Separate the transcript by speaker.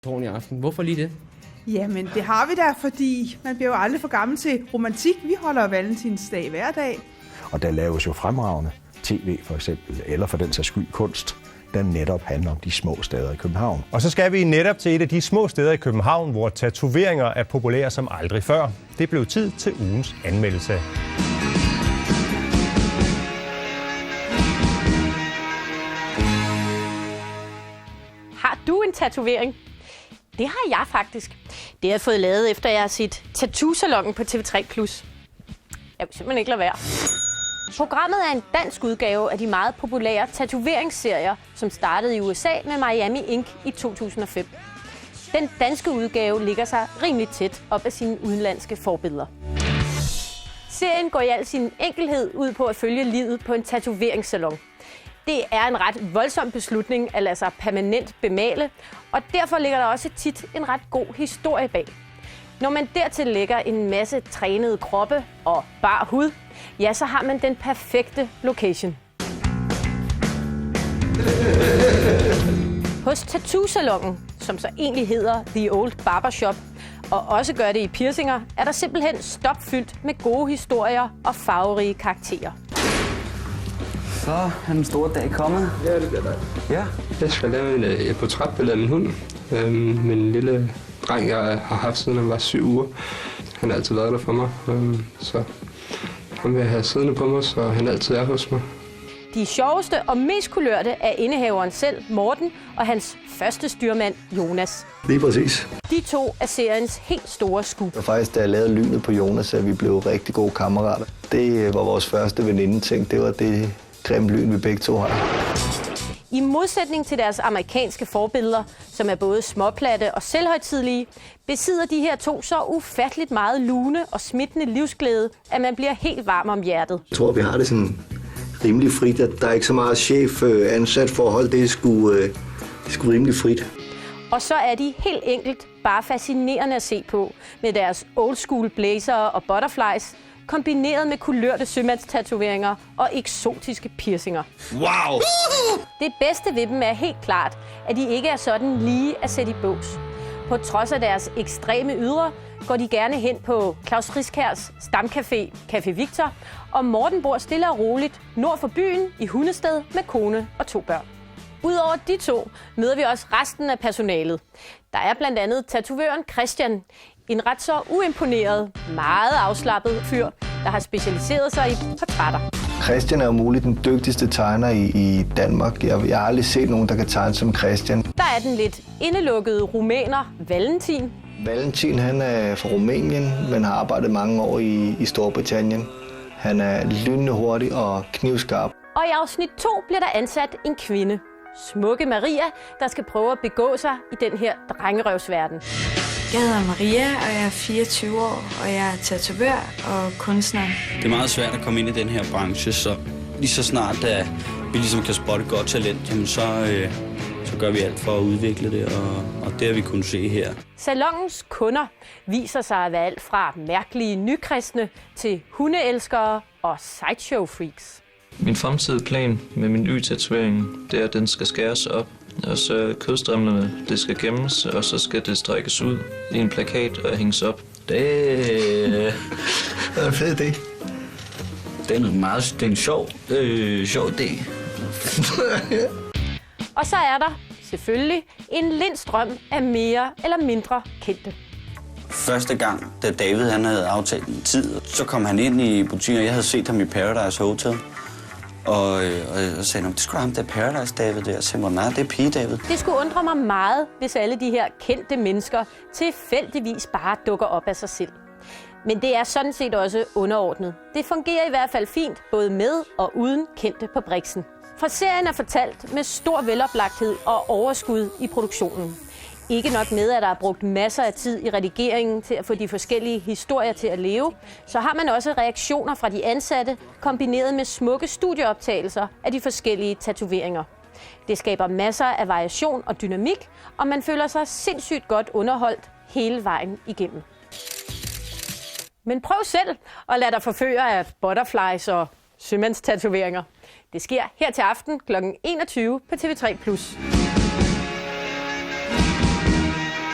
Speaker 1: i aften. Hvorfor lige det?
Speaker 2: Jamen, det har vi da, fordi man bliver jo aldrig for gammel til romantik. Vi holder valentinsdag hver dag.
Speaker 3: Og der laves jo fremragende tv for eksempel, eller for den sags skyld kunst, der netop handler om de små steder i København.
Speaker 4: Og så skal vi netop til et af de små steder i København, hvor tatoveringer er populære som aldrig før. Det blev tid til ugens anmeldelse.
Speaker 5: Har du en tatovering? Det har jeg faktisk. Det har jeg fået lavet, efter jeg har set Tattoo-salongen på TV3+. Jeg vil simpelthen ikke lade være. Programmet er en dansk udgave af de meget populære tatoveringsserier, som startede i USA med Miami Ink i 2005. Den danske udgave ligger sig rimelig tæt op af sine udenlandske forbilleder. Serien går i al sin enkelhed ud på at følge livet på en tatoveringssalon. Det er en ret voldsom beslutning at lade sig permanent bemale, og derfor ligger der også tit en ret god historie bag. Når man dertil lægger en masse trænede kroppe og bar hud, ja, så har man den perfekte location. Hos Tattoo-salongen, som så egentlig hedder The Old Barbershop, og også gør det i piercinger, er der simpelthen stopfyldt med gode historier og farverige karakterer.
Speaker 6: Så er den store dag kommet.
Speaker 7: Ja, det bliver dejligt.
Speaker 6: Ja.
Speaker 7: Jeg skal lave et portrætbillede af min hund. Min lille dreng, jeg har haft siden han var 7 uger. Han har altid været der for mig, så han vil have siddende på mig, så han altid er hos mig.
Speaker 5: De sjoveste og mest kulørte er indehaveren selv, Morten, og hans første styrmand, Jonas.
Speaker 8: Lige præcis.
Speaker 5: De to er seriens helt store scoop.
Speaker 8: Det var faktisk, da jeg lavede lynet på Jonas, at vi blev rigtig gode kammerater. Det var vores første veninde-ting. Det var det grimme lyn, vi begge to har.
Speaker 5: I modsætning til deres amerikanske forbilleder, som er både småplatte og selvhøjtidelige, besidder de her to så ufatteligt meget lune og smittende livsglæde, at man bliver helt varm om hjertet.
Speaker 8: Jeg tror, vi har det sådan rimelig frit, at der er ikke så meget chef-ansat forhold. Det er sgu rimelig frit.
Speaker 5: Og så er de helt enkelt bare fascinerende at se på med deres old school blazer og butterflies, kombineret med kulørte sømandstatoveringer og eksotiske piercinger.
Speaker 1: Wow!
Speaker 5: Det bedste ved dem er helt klart, at de ikke er sådan lige at sætte i bås. På trods af deres ekstreme ydre, går de gerne hen på Claus Riskærs stamcafé, Café Victor, og Morten bor stille og roligt nord for byen i Hundested med kone og 2 børn. Udover de to møder vi også resten af personalet. Der er blandt andet tatovøren Christian, en ret så uimponeret, meget afslappet fyr, der har specialiseret sig i portrætter.
Speaker 8: Christian er jo muligt den dygtigste tegner i Danmark. Jeg har aldrig set nogen, der kan tegne som Christian.
Speaker 5: Der er den lidt indelukkede rumæner Valentin.
Speaker 8: Valentin, han er fra Rumænien, men har arbejdet mange år i Storbritannien. Han er lynende hurtig og knivskarp.
Speaker 5: Og i afsnit 2 bliver der ansat en kvinde. Smukke Maria, der skal prøve at begå sig i den her drengerøvsverden.
Speaker 9: Jeg hedder Maria, og jeg er 24 år, og jeg er tatovør og kunstner.
Speaker 10: Det er meget svært at komme ind i den her branche, så lige så snart at vi ligesom kan spotte godt talent, jamen så gør vi alt for at udvikle det, og det har vi kunnet se her.
Speaker 5: Salongens kunder viser sig at være alt fra mærkelige nykristne til hundeelskere og sideshow-freaks.
Speaker 11: Min fremtidige plan med min y-tatovering, det er, at den skal skæres op. Og så kødstrimlerne, det skal gemmes, og så skal det strækkes ud i en plakat og hænges op.
Speaker 6: Det
Speaker 8: er en fed idé.
Speaker 6: Det er en sjov idé.
Speaker 5: Og så er der selvfølgelig en lindstrøm af mere eller mindre kendte.
Speaker 10: Første gang, da David han havde aftalt en tid, så kom han ind i butikken, og jeg havde set ham i Paradise Hotel. Og jeg sagde, det skulle ham der Paradise David der. Jeg sagde, nej, det er Pige David.
Speaker 5: Det skulle undre mig meget, hvis alle de her kendte mennesker tilfældigvis bare dukker op af sig selv. Men det er sådan set også underordnet. Det fungerer i hvert fald fint, både med og uden kendte på briksen. For serien er fortalt med stor veloplagthed og overskud i produktionen. Ikke nok med, at der er brugt masser af tid i redigeringen til at få de forskellige historier til at leve, så har man også reaktioner fra de ansatte, kombineret med smukke studieoptagelser af de forskellige tatoveringer. Det skaber masser af variation og dynamik, og man føler sig sindssygt godt underholdt hele vejen igennem. Men prøv selv at lade dig forføre af butterflies og sømandstatoveringer. Det sker her til aften kl. 21 på TV3+.